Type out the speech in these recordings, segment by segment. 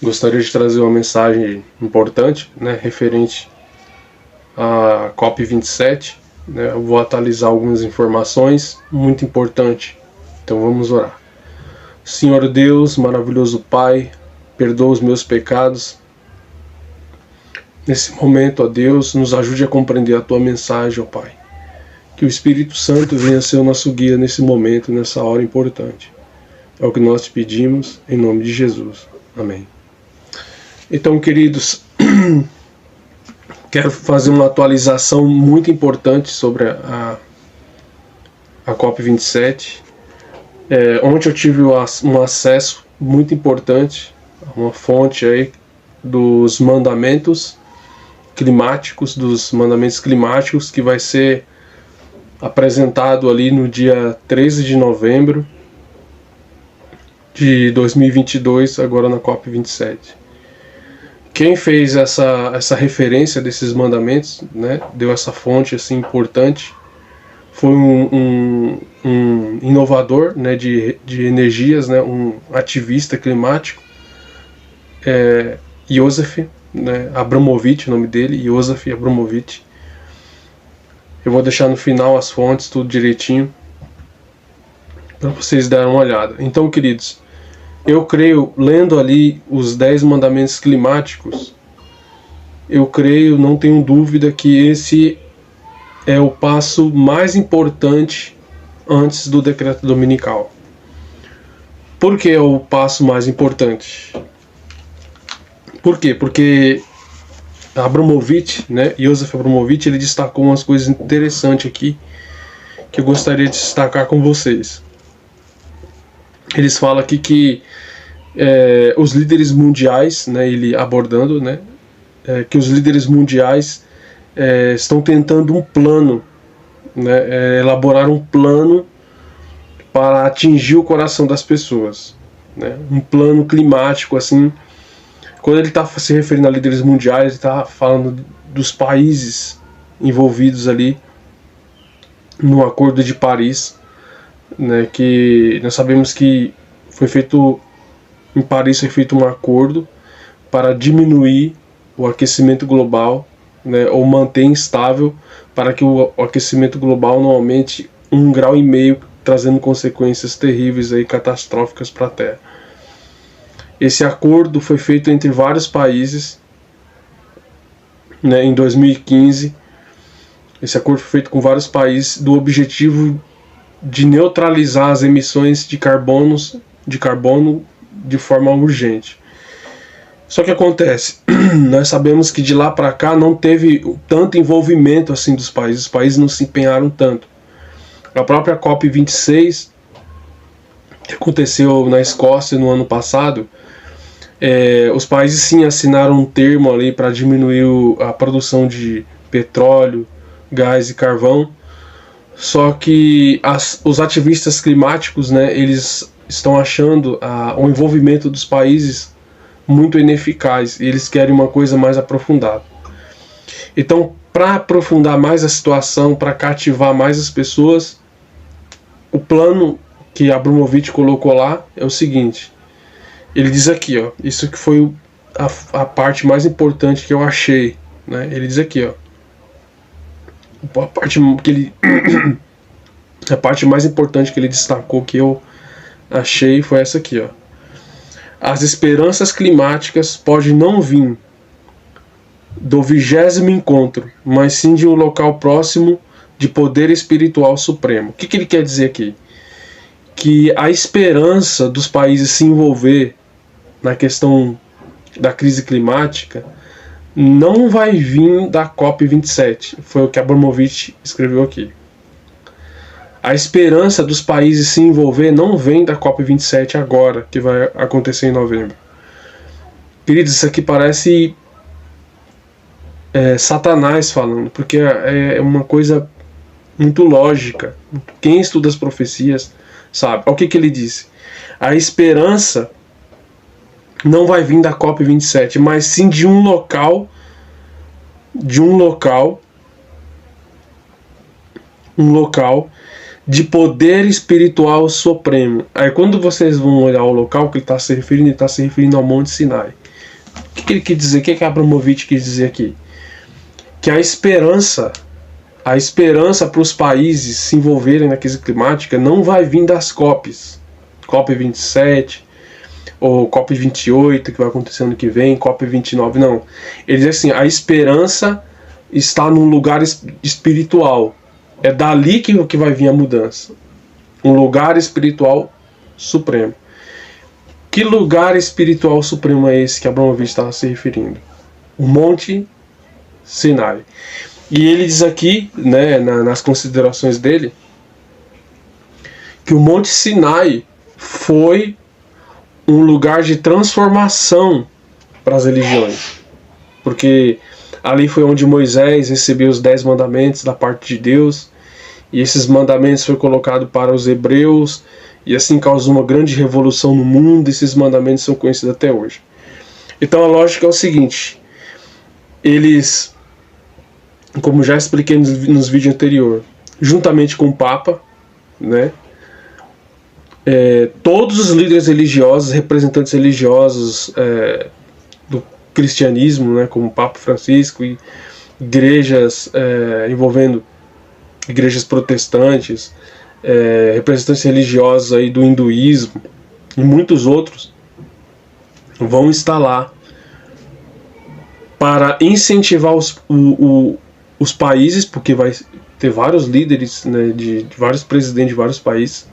Gostaria de trazer uma mensagem importante, né, referente à COP27. Né, eu vou atualizar algumas informações muito importantes. Então vamos orar. Senhor Deus, maravilhoso Pai, perdoa os meus pecados. Nesse momento, ó Deus, nos ajude a compreender a Tua mensagem, ó Pai. Que o Espírito Santo venha ser o nosso guia nesse momento, nessa hora importante. É o que nós te pedimos, em nome de Jesus. Amém. Então, queridos, quero fazer uma atualização muito importante sobre a COP27. Ontem eu tive um acesso muito importante a uma fonte aí dos mandamentos climáticos, que vai ser apresentado ali no dia 13 de novembro de 2022, agora na COP27. Quem fez essa referência desses mandamentos, né, deu essa fonte assim importante, foi um inovador, né, de energias, né, um ativista climático, Joseph, né, Abramovich, o nome dele, Joseph Abramovich. Eu vou deixar no final as fontes, tudo direitinho, para vocês darem uma olhada. Então, queridos, eu creio, lendo ali os 10 mandamentos climáticos, eu creio, não tenho dúvida, que esse é o passo mais importante antes do decreto dominical. Por que é o passo mais importante? Por quê? Porque Abramovich, né, Joseph Abramovich, ele destacou umas coisas interessantes aqui que eu gostaria de destacar com vocês. Eles falam aqui que os líderes mundiais, né, ele abordando, né, que os líderes mundiais estão tentando um plano, né, elaborar um plano para atingir o coração das pessoas, né, um plano climático, assim. Quando ele está se referindo a líderes mundiais, ele está falando dos países envolvidos ali no Acordo de Paris, né, que nós sabemos que em Paris foi feito um acordo para diminuir o aquecimento global, né, ou manter instável, para que o aquecimento global não aumente 1,5 graus, trazendo consequências terríveis e catastróficas para a Terra. Esse acordo foi feito entre vários países, né, em 2015. Esse acordo foi feito com vários países do objetivo de neutralizar as emissões de carbono de forma urgente. Só que acontece, nós sabemos que de lá para cá não teve tanto envolvimento assim dos países, os países não se empenharam tanto. A própria COP26, que aconteceu na Escócia no ano passado, os países sim assinaram um termo ali para diminuir a produção de petróleo, gás e carvão. Só que os ativistas climáticos, né, eles estão achando o envolvimento dos países muito ineficaz, e eles querem uma coisa mais aprofundada. Então, para aprofundar mais a situação, para cativar mais as pessoas, o plano que Abramovich colocou lá é o seguinte. Ele diz aqui, ó, isso que foi a parte mais importante que eu achei, né? Ele diz aqui, ó, a parte mais importante que ele destacou, que eu achei, foi essa aqui, ó. As esperanças climáticas podem não vir do 20º encontro, mas sim de um local próximo de poder espiritual supremo. O que ele quer dizer aqui? Que a esperança dos países se envolver na questão da crise climática não vai vir da COP27. Foi o que Abramovich escreveu aqui. A esperança dos países se envolver não vem da COP27 agora, que vai acontecer em novembro. Queridos, isso aqui parece Satanás falando, porque é uma coisa muito lógica. Quem estuda as profecias sabe. Olha o que ele disse. A esperança não vai vir da COP27, mas sim de um local de poder espiritual supremo. Aí quando vocês vão olhar o local que ele está se referindo ao Monte Sinai. que ele quis dizer? O que Abramovich quis dizer aqui? Que a esperança para os países se envolverem na crise climática não vai vir das COPs, COP27 ou COP28 que vai acontecer ano que vem, COP29, não. Ele diz assim, a esperança está num lugar espiritual. É dali que vai vir a mudança. Um lugar espiritual supremo. Que lugar espiritual supremo é esse que Abramovich estava se referindo? O Monte Sinai. E ele diz aqui, né, nas considerações dele, que o Monte Sinai foi um lugar de transformação para as religiões. Porque ali foi onde Moisés recebeu os 10 mandamentos da parte de Deus, e esses mandamentos foram colocados para os hebreus, e assim causou uma grande revolução no mundo, e esses mandamentos são conhecidos até hoje. Então a lógica é o seguinte, eles, como já expliquei nos vídeos anteriores, juntamente com o Papa, né, todos os líderes religiosos, representantes religiosos do cristianismo, né, como o Papa Francisco, e igrejas envolvendo igrejas protestantes, representantes religiosos aí do hinduísmo e muitos outros, vão estar lá para incentivar os países, porque vai ter vários líderes, né, de vários presidentes de vários países,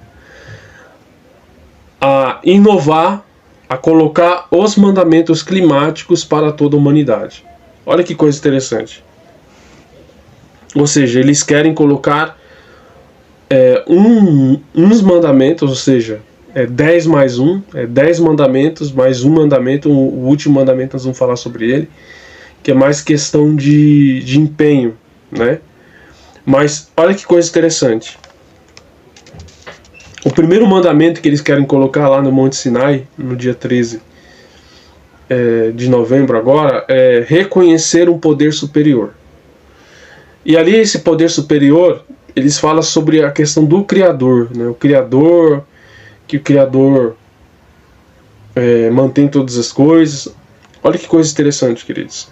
a inovar, a colocar os mandamentos climáticos para toda a humanidade. Olha que coisa interessante. Ou seja, eles querem colocar uns mandamentos, ou seja, 10 mais 1, 10 mandamentos mais um mandamento, o último mandamento nós vamos falar sobre ele, que é mais questão de empenho, né? Mas olha que coisa interessante. O primeiro mandamento que eles querem colocar lá no Monte Sinai, no dia 13 de novembro agora, é reconhecer um poder superior. E ali esse poder superior, eles falam sobre a questão do Criador, né? O Criador, que o Criador mantém todas as coisas. Olha que coisa interessante, queridos.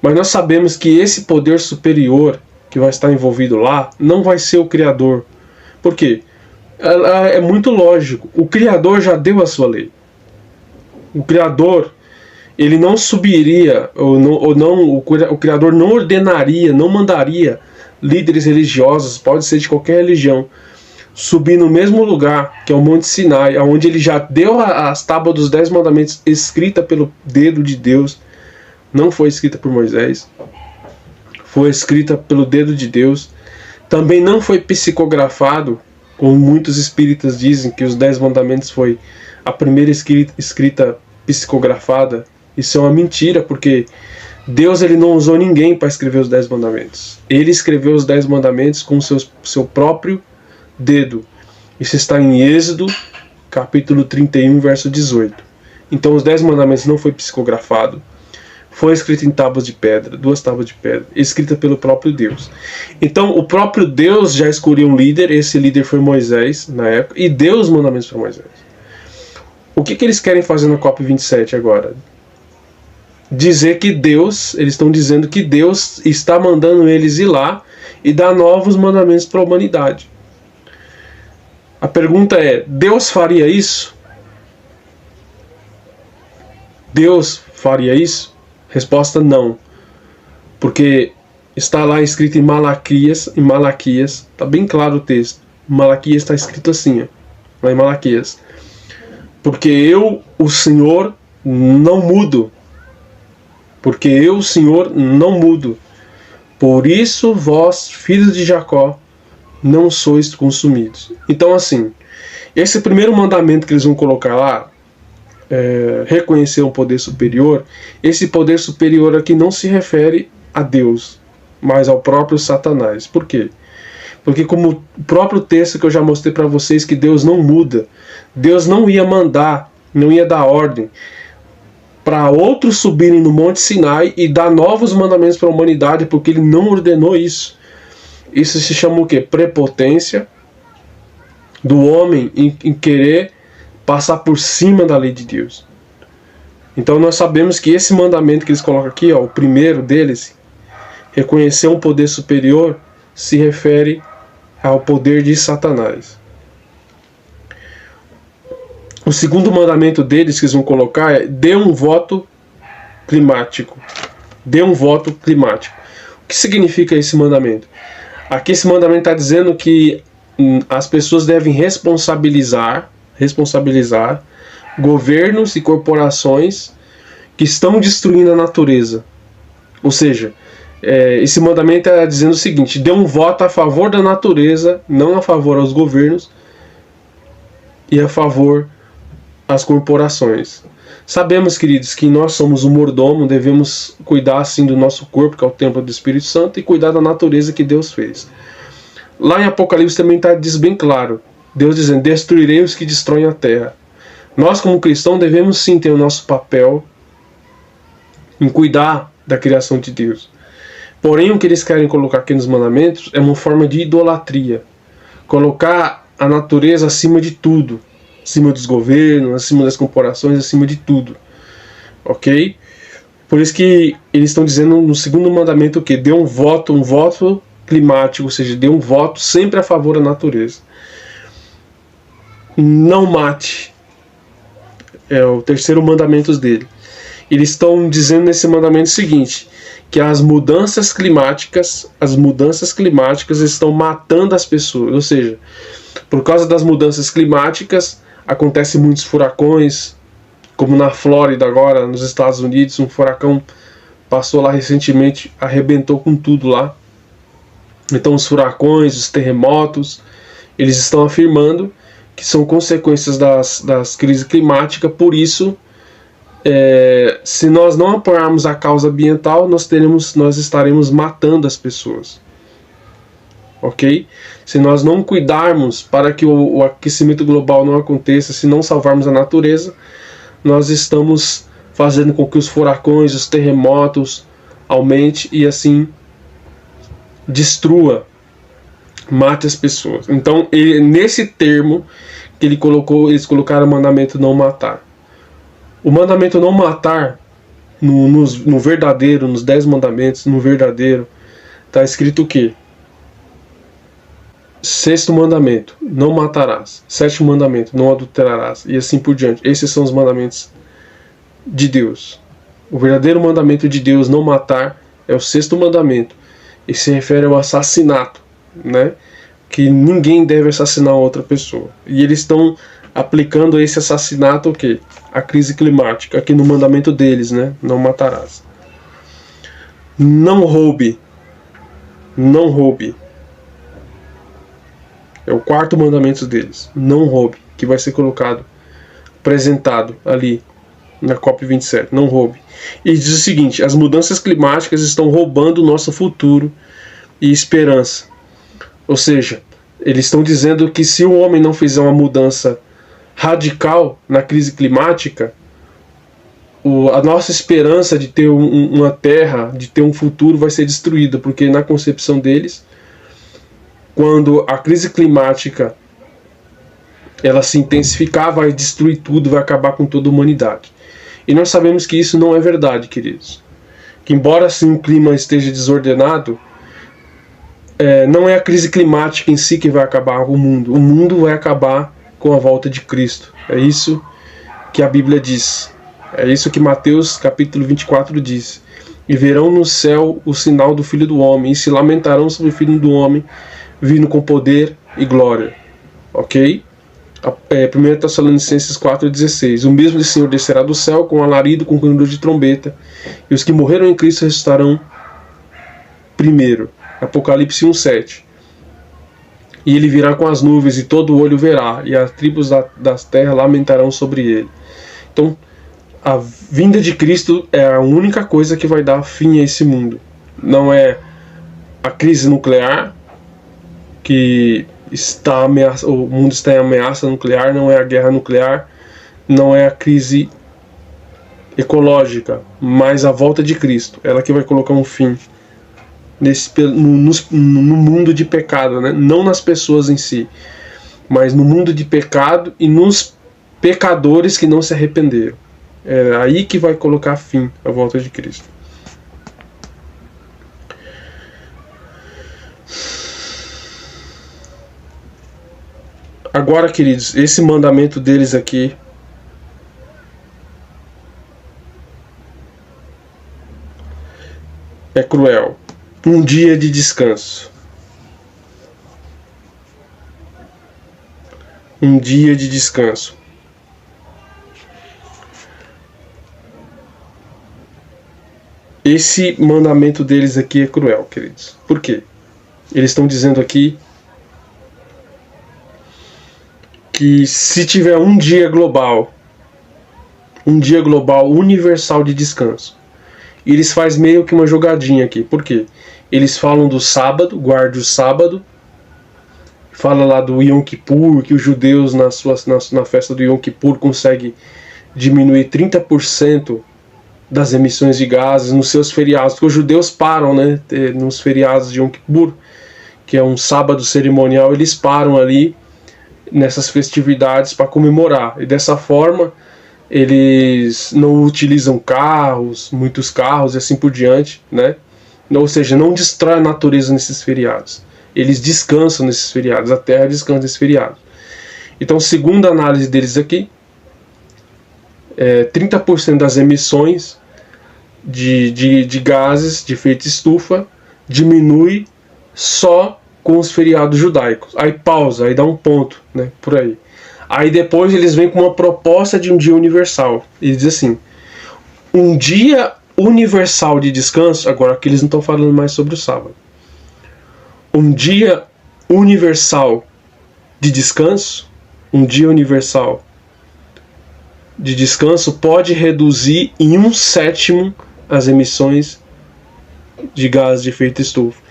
Mas nós sabemos que esse poder superior que vai estar envolvido lá, não vai ser o Criador. Por quê? É muito lógico. O Criador já deu a sua lei. O Criador, ele não subiria, o Criador não ordenaria, não mandaria líderes religiosos, pode ser de qualquer religião, subir no mesmo lugar, que é o Monte Sinai, onde ele já deu as tábuas dos 10 mandamentos, escrita pelo dedo de Deus. Não foi escrita por Moisés, foi escrita pelo dedo de Deus. Também não foi psicografado, como muitos espíritas dizem, que os 10 mandamentos foi a primeira escrita psicografada. Isso é uma mentira, porque Deus ele não usou ninguém para escrever os 10 mandamentos. Ele escreveu os 10 mandamentos com seu próprio dedo. Isso está em Êxodo, capítulo 31, verso 18. Então os 10 mandamentos não foi psicografado. Foi escrito em tábuas de pedra, 2 tábuas de pedra, escrita pelo próprio Deus. Então o próprio Deus já escolheu um líder, esse líder foi Moisés na época, e deu os mandamentos para Moisés. O que eles querem fazer na COP27 agora? Dizer que Deus, eles estão dizendo que Deus está mandando eles ir lá e dar novos mandamentos para a humanidade. A pergunta é, Deus faria isso? Deus faria isso? Resposta não. Porque está lá escrito em Malaquias, está bem claro o texto. Malaquias está escrito assim, ó, lá em Malaquias. Porque eu, o Senhor, não mudo. Porque eu, o Senhor, não mudo. Por isso vós, filhos de Jacó, não sois consumidos. Então assim, esse primeiro mandamento que eles vão colocar lá, reconhecer um poder superior, esse poder superior aqui não se refere a Deus, mas ao próprio Satanás. Por quê? Porque como o próprio texto que eu já mostrei para vocês, que Deus não muda, Deus não ia mandar, não ia dar ordem para outros subirem no Monte Sinai e dar novos mandamentos para a humanidade, porque ele não ordenou isso. Isso se chama o quê? Prepotência do homem em querer passar por cima da lei de Deus. Então nós sabemos que esse mandamento que eles colocam aqui, ó, o primeiro deles, reconhecer um poder superior, se refere ao poder de Satanás. O segundo mandamento deles que eles vão colocar é: dê um voto climático. Dê um voto climático. O que significa esse mandamento? Aqui esse mandamento está dizendo que as pessoas devem responsabilizar governos e corporações que estão destruindo a natureza. Ou seja, esse mandamento está dizendo o seguinte: dê um voto a favor da natureza, não a favor aos governos e a favor às corporações. Sabemos, queridos, que nós somos o mordomo, devemos cuidar assim do nosso corpo, que é o templo do Espírito Santo, e cuidar da natureza que Deus fez. Lá em Apocalipse também diz bem claro, Deus dizendo: destruirei os que destroem a terra. Nós, como cristãos, devemos sim ter o nosso papel em cuidar da criação de Deus. Porém, o que eles querem colocar aqui nos mandamentos é uma forma de idolatria. Colocar a natureza acima de tudo. Acima dos governos, acima das corporações, acima de tudo. Ok? Por isso que eles estão dizendo no segundo mandamento o quê? Dê um voto climático, ou seja, dê um voto sempre a favor da natureza. Não mate. É o terceiro mandamento dele. Eles estão dizendo nesse mandamento o seguinte: que as mudanças climáticas estão matando as pessoas. Ou seja, por causa das mudanças climáticas, acontecem muitos furacões, como na Flórida agora, nos Estados Unidos, um furacão passou lá recentemente, arrebentou com tudo lá. Então os furacões, os terremotos, eles estão afirmando que são consequências das crises climáticas. Por isso, se nós não apoiarmos a causa ambiental, nós estaremos matando as pessoas. Ok? Se nós não cuidarmos para que o aquecimento global não aconteça, se não salvarmos a natureza, nós estamos fazendo com que os furacões, os terremotos aumente e assim destrua, mate as pessoas. Então, nesse termo que eles colocaram o mandamento não matar. O mandamento não matar, no verdadeiro, nos 10 mandamentos, no verdadeiro, está escrito o quê? Sexto mandamento, não matarás. Sétimo mandamento, não adulterarás. E assim por diante. Esses são os mandamentos de Deus. O verdadeiro mandamento de Deus, não matar, é o sexto mandamento. E se refere ao assassinato, né? Que ninguém deve assassinar outra pessoa. E eles estão aplicando esse assassinato o quê? A crise climática, aqui no mandamento deles, né? Não matarás. Não roube. Não roube. É o quarto mandamento deles. Não roube. Que vai ser colocado, apresentado ali na COP27. Não roube. E diz o seguinte: as mudanças climáticas estão roubando o nosso futuro e esperança. Ou seja, eles estão dizendo que se o homem não fizer uma mudança radical na crise climática, a nossa esperança de ter uma terra, de ter um futuro, vai ser destruída. Porque na concepção deles, quando a crise climática ela se intensificar, vai destruir tudo, vai acabar com toda a humanidade. E nós sabemos que isso não é verdade, queridos. Que embora assim o clima esteja desordenado, não é a crise climática em si que vai acabar o mundo vai acabar com a volta de Cristo. É isso que a Bíblia diz. É isso que Mateus capítulo 24 diz. E verão no céu o sinal do Filho do Homem, e se lamentarão sobre o Filho do Homem, vindo com poder e glória. Ok? 1 Tessalonicenses 4,16. O mesmo Senhor descerá do céu com alarido, com cantor de trombeta, e os que morreram em Cristo ressuscitarão primeiro. Apocalipse 1,7. E ele virá com as nuvens, e todo olho verá, e as tribos das terras lamentarão sobre ele. Então, a vinda de Cristo é a única coisa que vai dar fim a esse mundo. Não é a crise nuclear, que o mundo está em ameaça nuclear, não é a guerra nuclear, não é a crise ecológica, mas a volta de Cristo, ela que vai colocar um fim no mundo de pecado, né? Não nas pessoas em si, mas no mundo de pecado e nos pecadores que não se arrependeram. É aí que vai colocar fim à volta de Cristo. Agora, queridos, esse mandamento deles aqui é cruel. Um dia de descanso. Um dia de descanso. Esse mandamento deles aqui é cruel, queridos. Por quê? Eles estão dizendo aqui que se tiver um dia global universal de descanso, eles fazem meio que uma jogadinha aqui. Por quê? Eles falam do sábado, guarde o sábado, fala lá do Yom Kippur, que os judeus na festa do Yom Kippur conseguem diminuir 30% das emissões de gases nos seus feriados, porque os judeus param, né, nos feriados de Yom Kippur, que é um sábado cerimonial, eles param ali nessas festividades para comemorar, e dessa forma eles não utilizam muitos carros e assim por diante, né? Ou seja, não destrói a natureza nesses feriados, eles descansam nesses feriados, a terra descansa nesses feriados. Então, segundo a análise deles aqui, 30% das emissões de gases de efeito estufa diminui só com os feriados judaicos. Aí pausa, aí dá um ponto, né, por aí. Aí depois eles vêm com uma proposta de um dia universal. Eles dizem assim, um dia universal de descanso, agora aqui eles não estão falando mais sobre o sábado. Um dia universal de descanso, um dia universal de descanso pode reduzir em 1/7 as emissões de gases de efeito estufa.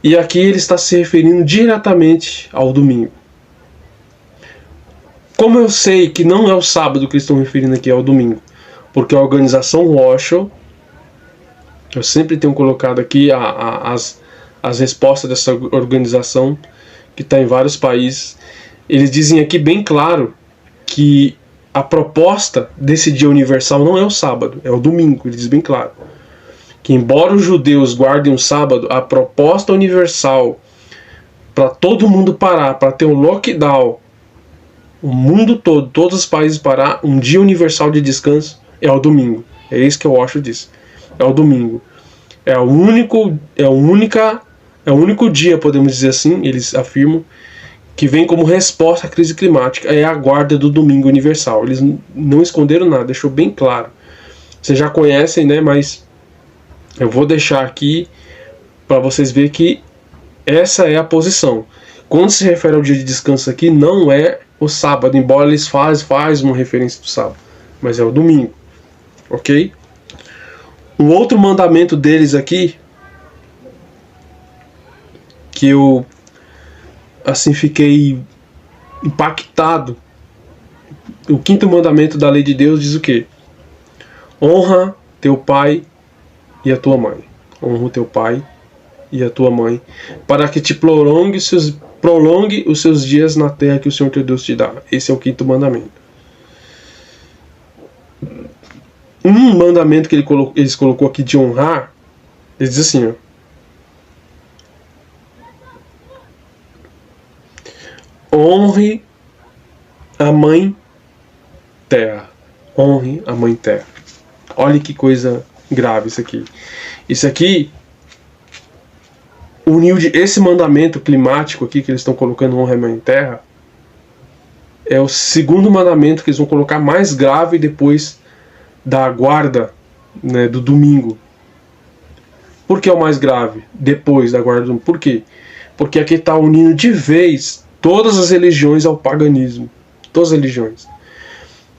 E aqui ele está se referindo diretamente ao domingo. Como eu sei que não é o sábado que eles estão referindo aqui, é o domingo? Porque a organização Rothschild, eu sempre tenho colocado aqui as respostas dessa organização, que está em vários países, eles dizem aqui bem claro que a proposta desse dia universal não é o sábado, é o domingo. Ele diz bem claro que, embora os judeus guardem o sábado, a proposta universal para todo mundo parar, para ter um lockdown, o mundo todo, todos os países parar, um dia universal de descanso é o domingo. É isso que eu acho disso. É o domingo. É o único dia, podemos dizer assim, eles afirmam, que vem como resposta à crise climática. É a guarda do domingo universal. Eles não esconderam nada, deixou bem claro. Vocês já conhecem, né? Mas eu vou deixar aqui para vocês verem que essa é a posição. Quando se refere ao dia de descanso aqui, não é o sábado, embora eles fazem uma referência do sábado, mas é o domingo, ok? Um outro mandamento deles aqui, que eu assim fiquei impactado. O 5º mandamento da lei de Deus diz o quê? Honra teu pai e a tua mãe. Honra o teu pai e a tua mãe, para que te prolongue os seus dias na terra que o Senhor teu Deus te dá. Esse é o 5º mandamento. Um mandamento que eles colocou aqui de honrar, ele diz assim, ó, honre a mãe terra. Honre a mãe terra. Olha que coisa grave isso aqui. Isso aqui uniu esse mandamento climático aqui que eles estão colocando, honra a mãe terra, é o 2º mandamento que eles vão colocar mais grave depois da guarda, né, do domingo. Por que é o mais grave depois da guarda do domingo? Por quê? Porque aqui está unindo de vez todas as religiões ao paganismo. Todas as religiões.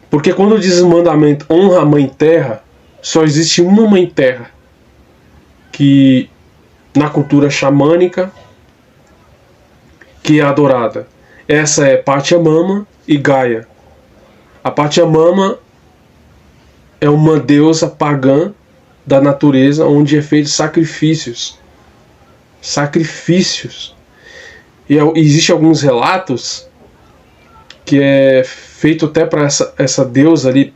Porque quando diz o mandamento honra a mãe terra, só existe uma mãe terra que na cultura xamânica que é adorada. Essa é Pachamama e Gaia. A Pachamama é uma deusa pagã da natureza, onde é feito sacrifícios. Sacrifícios. E existem alguns relatos que é feito até para essa deusa ali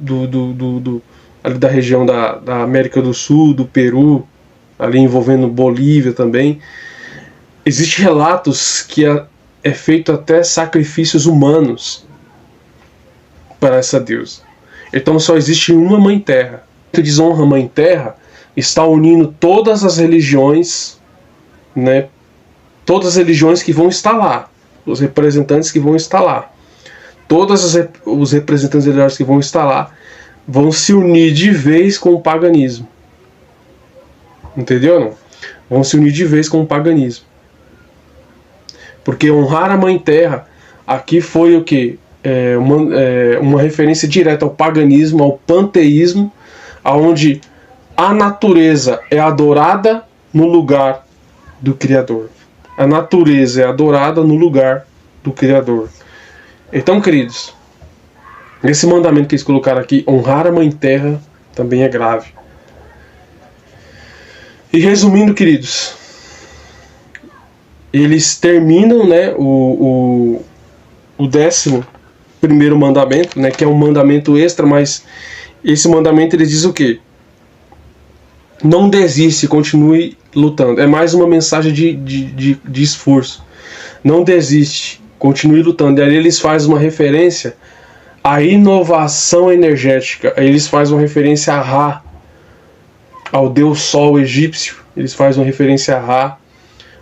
ali da região da América do Sul, do Peru, ali envolvendo Bolívia também. Existem relatos que é feito até sacrifícios humanos para essa deusa. Então só existe uma Mãe Terra. A desonra Mãe Terra está unindo todas as religiões, né? Todas as religiões que vão estar lá, os representantes que vão estar lá, todos os representantes religiosos que vão estar lá vão se unir de vez com o paganismo. Entendeu, não? Vão se unir de vez com o paganismo. Porque honrar a Mãe Terra aqui foi o quê? Uma referência direta ao paganismo, ao panteísmo, onde a natureza é adorada no lugar do Criador. A natureza é adorada no lugar do Criador. Então, queridos, esse mandamento que eles colocaram aqui, honrar a Mãe Terra, também é grave. E resumindo, queridos, eles terminam, né, o 11º mandamento, né, que é um mandamento extra, mas esse mandamento ele diz o quê? Não desiste, continue lutando. É mais uma mensagem de esforço. Não desiste, continue lutando. E aí eles fazem uma referência à inovação energética. Aí eles fazem uma referência a Ra, ao deus Sol egípcio. Eles fazem uma referência a Ra,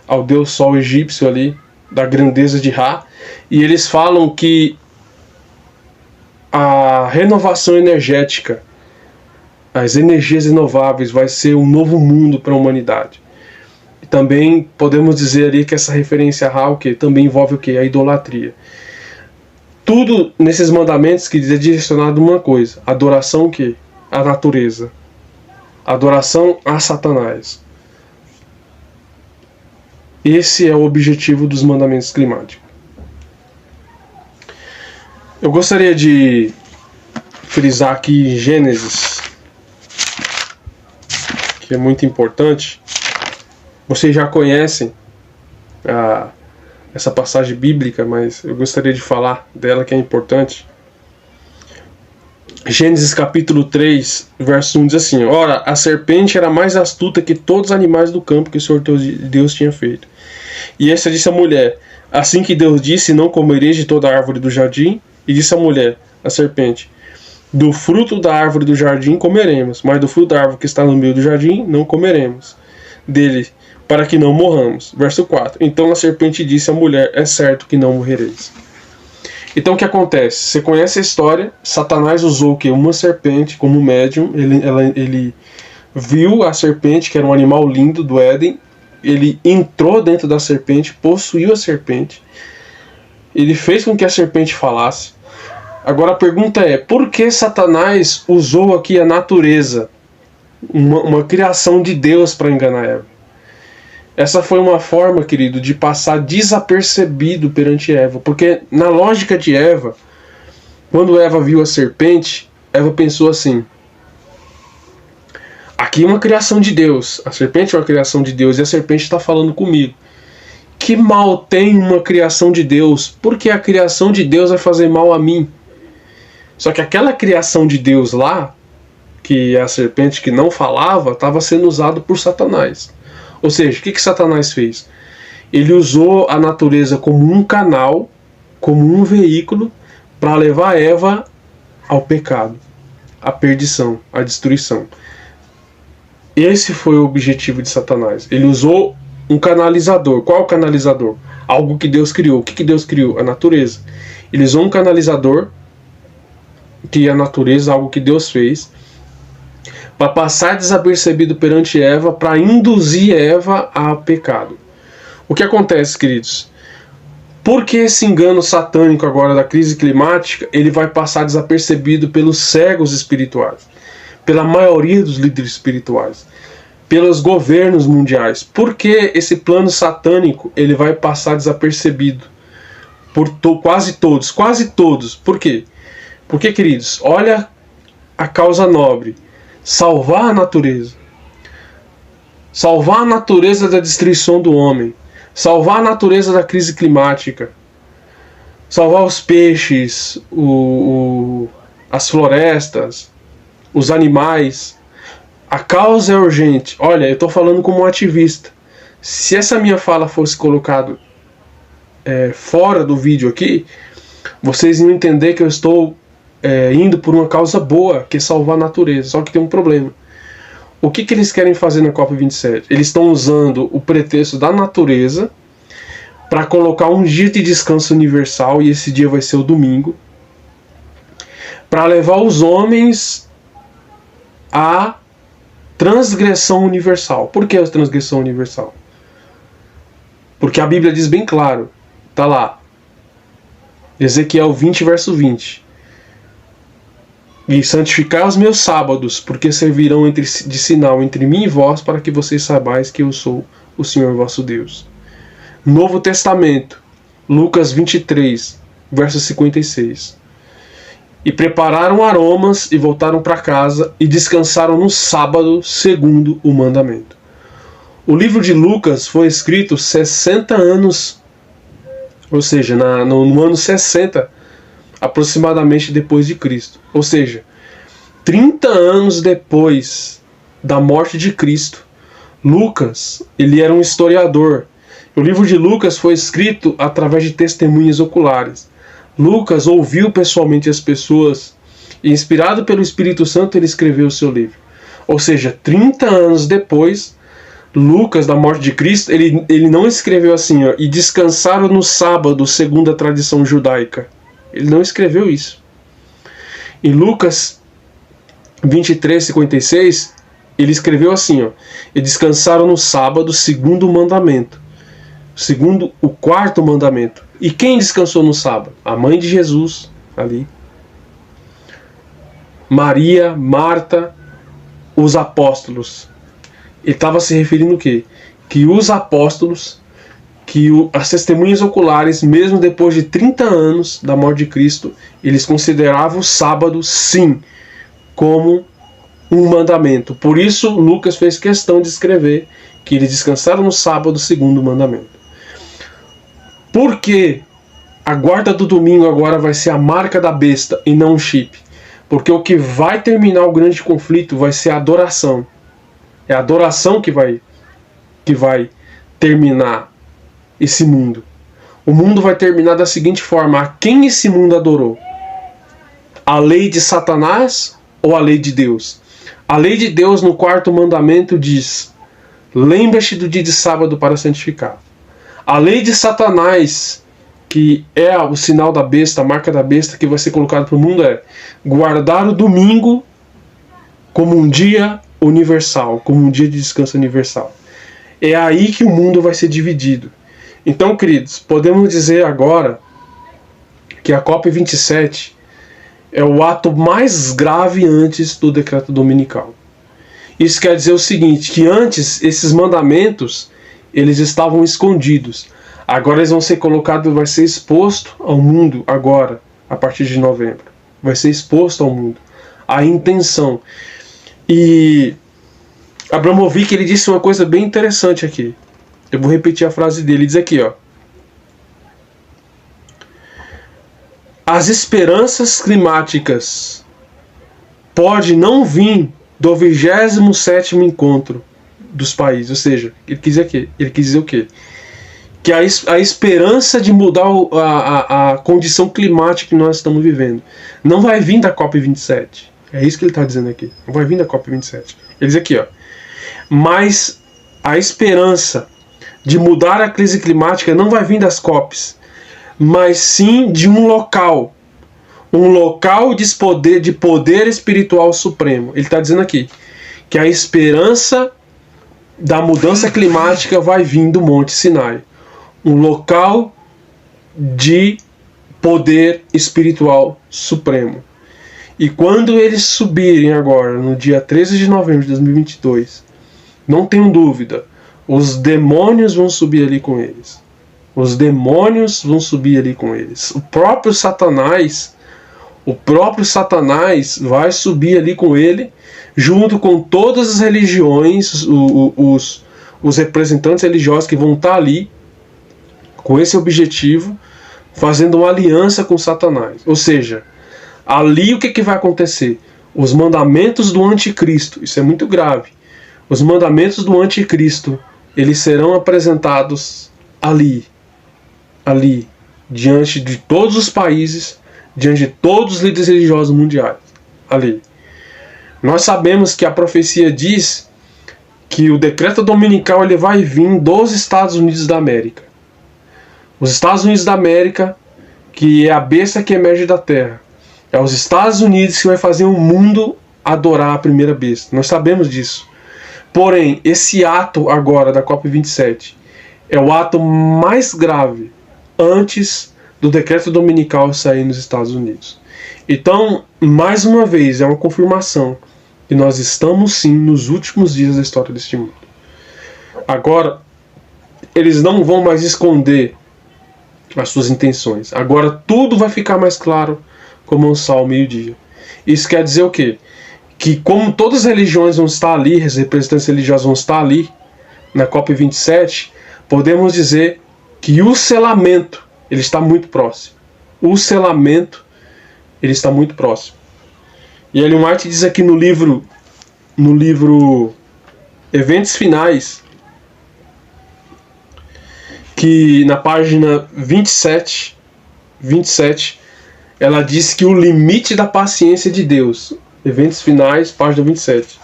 ao deus Sol egípcio ali, da grandeza de Ra. E eles falam que a renovação energética, as energias renováveis, vai ser um novo mundo para a humanidade. E também podemos dizer ali que essa referência a Ra, o que também envolve o que? A idolatria. Tudo nesses mandamentos que diz é direcionado a uma coisa: adoração o que? À natureza. Adoração a Satanás. Esse é o objetivo dos mandamentos climáticos. Eu gostaria de frisar aqui em Gênesis, que é muito importante. Vocês já conhecem essa passagem bíblica, mas eu gostaria de falar dela, que é importante. Gênesis capítulo 3, verso 1 diz assim: Ora, a serpente era mais astuta que todos os animais do campo que o Senhor Deus tinha feito. E esta disse à mulher: Assim que Deus disse, não comereis de toda a árvore do jardim. E disse a mulher, a serpente: Do fruto da árvore do jardim comeremos, mas do fruto da árvore que está no meio do jardim não comeremos dele, para que não morramos. Verso 4. Então a serpente disse à mulher: É certo que não morrereis. Então o que acontece? Você conhece a história. Satanás usou o quê? Uma serpente como médium. Ele viu a serpente, que era um animal lindo do Éden. Ele entrou dentro da serpente, possuiu a serpente. Ele fez com que a serpente falasse. Agora a pergunta é: por que Satanás usou aqui a natureza, uma criação de Deus, para enganar Eva? Essa foi uma forma, querido, de passar desapercebido perante Eva. Porque na lógica de Eva, quando Eva viu a serpente, Eva pensou assim: aqui é uma criação de Deus, a serpente é uma criação de Deus e a serpente está falando comigo. Que mal tem uma criação de Deus? Porque a criação de Deus vai fazer mal a mim. Só que aquela criação de Deus lá, que é a serpente que não falava, estava sendo usado por Satanás. Ou seja, o que Satanás fez? Ele usou a natureza como um canal, como um veículo, para levar Eva ao pecado, à perdição, à destruição. Esse foi o objetivo de Satanás. Ele usou um canalizador. Qual o canalizador? Algo que Deus criou. O que Deus criou? A natureza. Ele usou um canalizador, que é a natureza, algo que Deus fez, para passar desapercebido perante Eva, para induzir Eva a pecado. O que acontece, queridos? Por que esse engano satânico agora da crise climática, ele vai passar desapercebido pelos cegos espirituais, pela maioria dos líderes espirituais, pelos governos mundiais? Por que esse plano satânico ele vai passar desapercebido por quase todos? Quase todos. Por quê? Porque, queridos, olha a causa nobre: salvar a natureza. Salvar a natureza da destruição do homem. Salvar a natureza da crise climática. Salvar os peixes, as florestas, os animais. A causa é urgente. Olha, eu estou falando como um ativista. Se essa minha fala fosse colocada fora do vídeo aqui, vocês iam entender que eu estou indo por uma causa boa, que é salvar a natureza. Só que tem um problema. O que eles querem fazer na COP27? Eles estão usando o pretexto da natureza para colocar um dia de descanso universal, e esse dia vai ser o domingo, para levar os homens à transgressão universal. Por que a transgressão universal? Porque a Bíblia diz bem claro, tá lá, Ezequiel 20, verso 20. E santificai os meus sábados, porque servirão de sinal entre mim e vós, para que vocês saibais que eu sou o Senhor vosso Deus. Novo Testamento, Lucas 23, verso 56. E prepararam aromas e voltaram para casa e descansaram no sábado, segundo o mandamento. O livro de Lucas foi escrito 60 anos, ou seja, no ano 60, aproximadamente depois de Cristo. Ou seja, 30 anos depois da morte de Cristo, Lucas, ele era um historiador. O livro de Lucas foi escrito através de testemunhas oculares. Lucas ouviu pessoalmente as pessoas e, inspirado pelo Espírito Santo, ele escreveu o seu livro. Ou seja, 30 anos depois, Lucas, da morte de Cristo, ele não escreveu assim, e descansaram no sábado, segundo a tradição judaica. Ele não escreveu isso. Em Lucas 23, 56, ele escreveu assim, e descansaram no sábado, segundo o mandamento. Segundo o quarto mandamento. E quem descansou no sábado? A mãe de Jesus, ali. Maria, Marta, os apóstolos. Ele estava se referindo o quê? Que os apóstolos, as testemunhas oculares, mesmo depois de 30 anos da morte de Cristo, eles consideravam o sábado, sim, como um mandamento. Por isso, Lucas fez questão de escrever que eles descansaram no sábado, segundo o mandamento. Por que a guarda do domingo agora vai ser a marca da besta e não um chip? Porque o que vai terminar o grande conflito vai ser a adoração. É a adoração que vai terminar esse mundo. O mundo vai terminar da seguinte forma: a quem esse mundo adorou? A lei de Satanás ou a lei de Deus? A lei de Deus, no quarto mandamento, diz: lembra-te do dia de sábado para santificar. A lei de Satanás, que é o sinal da besta, a marca da besta que vai ser colocada para o mundo, é guardar o domingo como um dia universal, como um dia de descanso universal. É aí que o mundo vai ser dividido. Então, queridos, podemos dizer agora que a COP27 é o ato mais grave antes do decreto dominical. Isso quer dizer o seguinte, que antes esses mandamentos eles estavam escondidos. Agora eles vão ser colocados, vai ser exposto ao mundo agora, a partir de novembro. Vai ser exposto ao mundo. A intenção. E Abramovich, ele disse uma coisa bem interessante aqui. Eu vou repetir a frase dele. Ele diz aqui, as esperanças climáticas podem não vir do 27º encontro dos países. Ou seja, ele quis dizer o quê? Que a esperança de mudar a condição climática que nós estamos vivendo não vai vir da COP27. É isso que ele está dizendo aqui. Não vai vir da COP27. Ele diz aqui, mas a esperança de mudar a crise climática não vai vir das COPs, mas sim de um local de poder espiritual supremo. Ele está dizendo aqui que a esperança da mudança climática vai vir do Monte Sinai. Um local de poder espiritual supremo. E quando eles subirem agora, no dia 13 de novembro de 2022, não tenham dúvida, os demônios vão subir ali com eles. Os demônios vão subir ali com eles. O próprio Satanás vai subir ali com ele, junto com todas as religiões, os representantes religiosos que vão estar ali, com esse objetivo, fazendo uma aliança com Satanás. Ou seja, ali o que vai acontecer? os mandamentos do anticristo, isso é muito grave, os mandamentos do anticristo, eles serão apresentados ali, diante de todos os países, diante de todos os líderes religiosos mundiais, ali. Nós sabemos que a profecia diz que o decreto dominical ele vai vir dos Estados Unidos da América. Os Estados Unidos da América, que é a besta que emerge da terra. É os Estados Unidos que vai fazer o mundo adorar a primeira besta. Nós sabemos disso. Porém, esse ato agora da COP27 é o ato mais grave antes do decreto dominical sair nos Estados Unidos. Então, mais uma vez, é uma confirmação que nós estamos sim nos últimos dias da história deste mundo. Agora, eles não vão mais esconder as suas intenções. Agora tudo vai ficar mais claro como um sol ao meio-dia. Isso quer dizer o quê? Que como todas as religiões vão estar ali, as representantes religiosas vão estar ali, na COP27, podemos dizer que o selamento ele está muito próximo. O selamento ele está muito próximo. E Ellen White diz aqui no livro Eventos Finais, que na página 27, ela diz que o limite da paciência de Deus, Eventos Finais, página 27,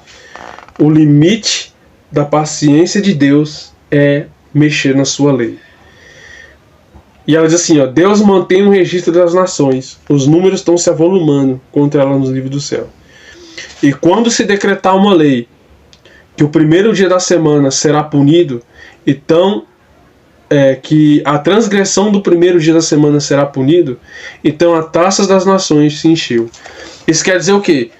o limite da paciência de Deus é mexer na sua lei. E ela diz assim, ó, Deus mantém um registro das nações, os números estão se avolumando contra ela nos livros do céu. E quando se decretar uma lei que o primeiro dia da semana será punido, então que a transgressão do primeiro dia da semana será punido, então a taça das nações se encheu. Isso quer dizer o quê?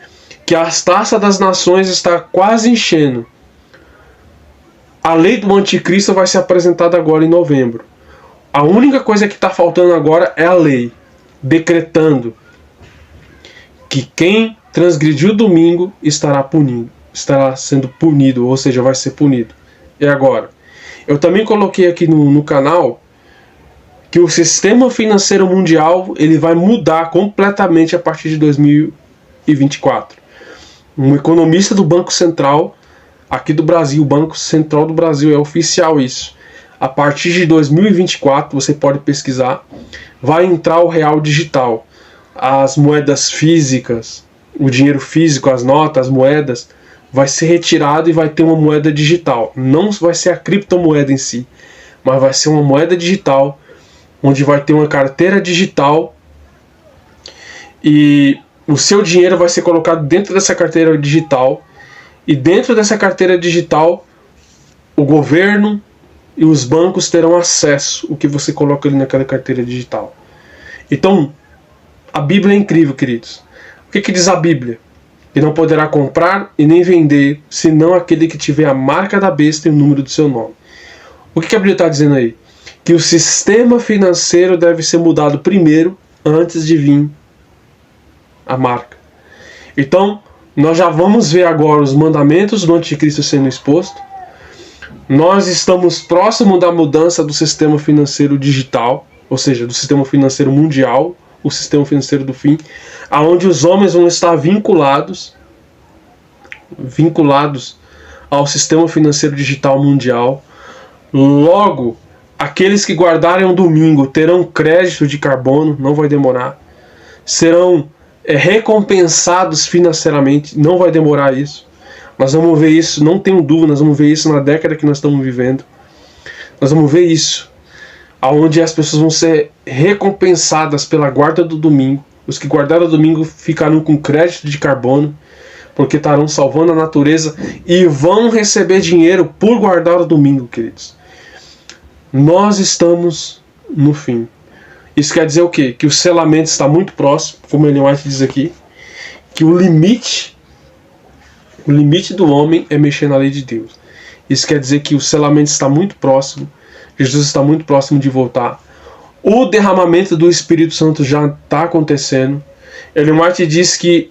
Que as taças das nações está quase enchendo. A lei do anticristo vai ser apresentada agora em novembro. A única coisa que está faltando agora é a lei, decretando que quem transgrediu o domingo estará sendo punido, ou seja, vai ser punido. E agora? Eu também coloquei aqui no canal que o sistema financeiro mundial ele vai mudar completamente a partir de 2024. Um economista do Banco Central aqui do Brasil, o Banco Central do Brasil, é oficial isso. A partir de 2024, você pode pesquisar, vai entrar o real digital. As moedas físicas, o dinheiro físico, as notas, as moedas, vai ser retirado e vai ter uma moeda digital. Não vai ser a criptomoeda em si, mas vai ser uma moeda digital, onde vai ter uma carteira digital e o seu dinheiro vai ser colocado dentro dessa carteira digital, e dentro dessa carteira digital o governo e os bancos terão acesso ao que você coloca ali naquela carteira digital. Então, a Bíblia é incrível, queridos. O que diz a Bíblia? Que não poderá comprar e nem vender, senão aquele que tiver a marca da besta e o número do seu nome. O que a Bíblia está dizendo aí? Que o sistema financeiro deve ser mudado primeiro, antes de vir a marca. Então, nós já vamos ver agora os mandamentos do anticristo sendo exposto. Nós estamos próximo da mudança do sistema financeiro digital, ou seja, do sistema financeiro mundial, o sistema financeiro do fim, aonde os homens vão estar vinculados ao sistema financeiro digital mundial. Logo, aqueles que guardarem um domingo terão crédito de carbono, não vai demorar. Serão recompensados financeiramente, não vai demorar isso. Nós vamos ver isso, não tenho dúvida, nós vamos ver isso na década que nós estamos vivendo. Nós vamos ver isso, onde as pessoas vão ser recompensadas pela guarda do domingo. Os que guardaram o domingo ficarão com crédito de carbono, porque estarão salvando a natureza e vão receber dinheiro por guardar o domingo, queridos. Nós estamos no fim. Isso quer dizer o quê? Que o selamento está muito próximo, como Ellen White diz aqui, que o limite do homem é mexer na lei de Deus. Isso quer dizer que o selamento está muito próximo, Jesus está muito próximo de voltar. O derramamento do Espírito Santo já está acontecendo. Ellen White diz que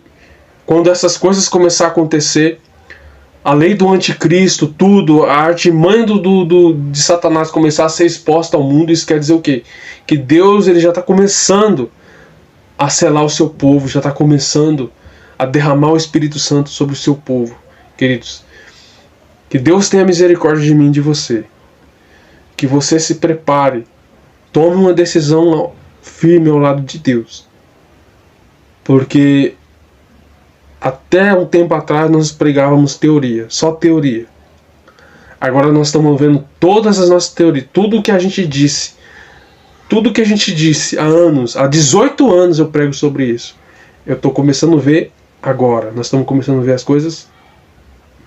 quando essas coisas começar a acontecer, a lei do anticristo, tudo, a artimanha de Satanás começar a ser exposta ao mundo, isso quer dizer o quê? Que Deus ele já está começando a selar o seu povo, já está começando a derramar o Espírito Santo sobre o seu povo. Queridos, que Deus tenha misericórdia de mim e de você. Que você se prepare, tome uma decisão firme ao lado de Deus. Porque até um tempo atrás nós pregávamos teoria, só teoria. Agora nós estamos vendo todas as nossas teorias, tudo o que a gente disse. Tudo que a gente disse há anos, há 18 anos eu prego sobre isso. Eu estou começando a ver agora. Nós estamos começando a ver as coisas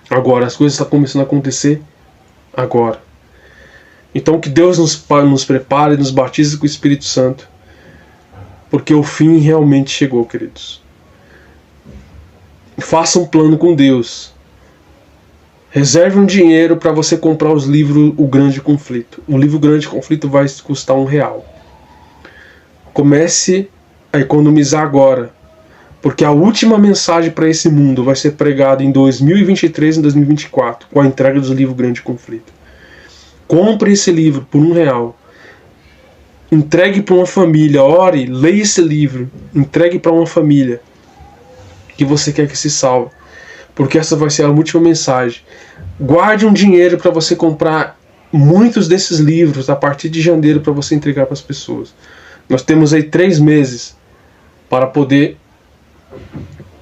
agora. As coisas estão começando a acontecer agora. Então que Deus nos prepare, nos batize com o Espírito Santo. Porque o fim realmente chegou, queridos. Faça um plano com Deus. Reserve um dinheiro para você comprar os livros O Grande Conflito. O livro Grande Conflito vai custar R$1. Comece a economizar agora. Porque a última mensagem para esse mundo vai ser pregada em 2023 e 2024, com a entrega dos livros Grande Conflito. Compre esse livro por R$1. Entregue para uma família. Ore, leia esse livro. Entregue para uma família que você quer que se salve. Porque essa vai ser a última mensagem. Guarde um dinheiro para você comprar muitos desses livros a partir de janeiro para você entregar para as pessoas. Nós temos aí 3 meses para poder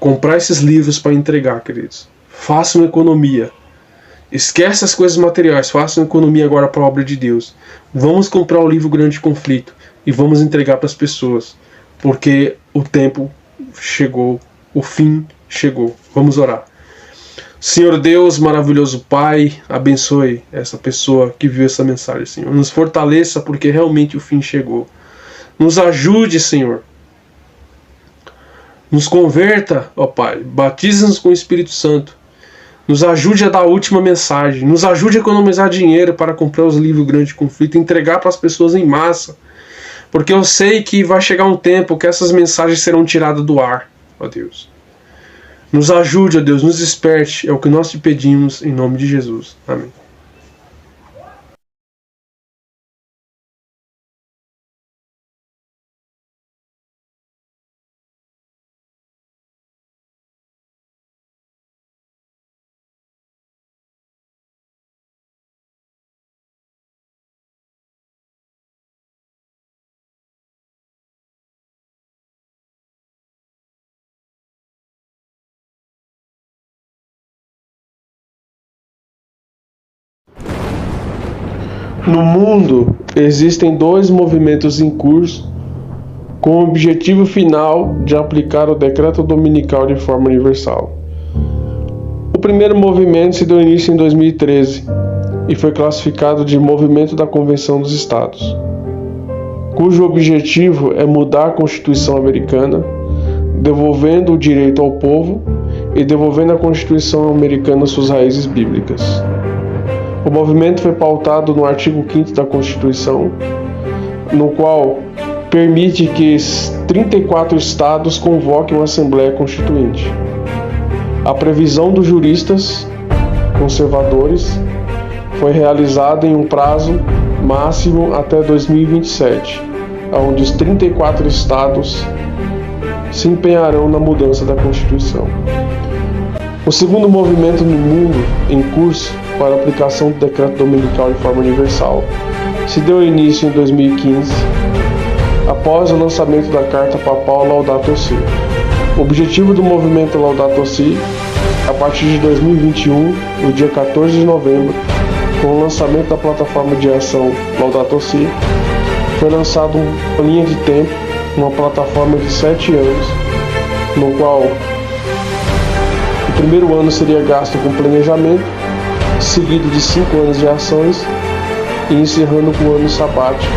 comprar esses livros para entregar, queridos. Faça uma economia. Esquece as coisas materiais. Faça uma economia agora para a obra de Deus. Vamos comprar o livro Grande Conflito e vamos entregar para as pessoas. Porque o tempo chegou. O fim chegou. Vamos orar. Senhor Deus, maravilhoso Pai, abençoe essa pessoa que viu essa mensagem, Senhor. Nos fortaleça porque realmente o fim chegou. Nos ajude, Senhor. Nos converta, ó Pai. Batiza-nos com o Espírito Santo. Nos ajude a dar a última mensagem. Nos ajude a economizar dinheiro para comprar os livros Grande Conflito e entregar para as pessoas em massa. Porque eu sei que vai chegar um tempo que essas mensagens serão tiradas do ar, ó Deus. Nos ajude, ó Deus, nos desperte, é o que nós te pedimos, em nome de Jesus. Amém. No mundo, existem 2 movimentos em curso com o objetivo final de aplicar o decreto dominical de forma universal. O primeiro movimento se deu início em 2013 e foi classificado de Movimento da Convenção dos Estados, cujo objetivo é mudar a Constituição americana, devolvendo o direito ao povo e devolvendo à Constituição americana suas raízes bíblicas. O movimento foi pautado no artigo 5º da Constituição, no qual permite que 34 estados convoquem uma Assembleia Constituinte. A previsão dos juristas conservadores foi realizada em um prazo máximo até 2027, onde os 34 estados se empenharão na mudança da Constituição. O segundo movimento no mundo em curso para a aplicação do decreto dominical de forma universal se deu início em 2015, após o lançamento da carta papal Laudato Si. O objetivo do movimento Laudato Si, a partir de 2021, no dia 14 de novembro, com o lançamento da plataforma de ação Laudato Si, foi lançado uma linha de tempo, uma plataforma de 7 anos, no qual o primeiro ano seria gasto com planejamento, seguido de 5 anos de ações e encerrando com o ano sabático,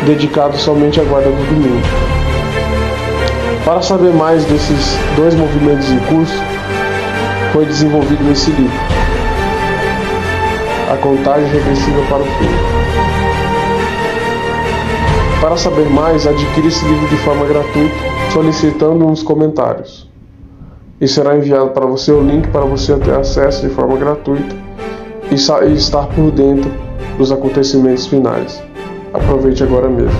dedicado somente à guarda do domingo. Para saber mais desses 2 movimentos em curso, foi desenvolvido esse livro, A Contagem Regressiva para o Fim. Para saber mais, adquira esse livro de forma gratuita, solicitando nos comentários. E será enviado para você o link para você ter acesso de forma gratuita e estar por dentro dos acontecimentos finais. Aproveite agora mesmo.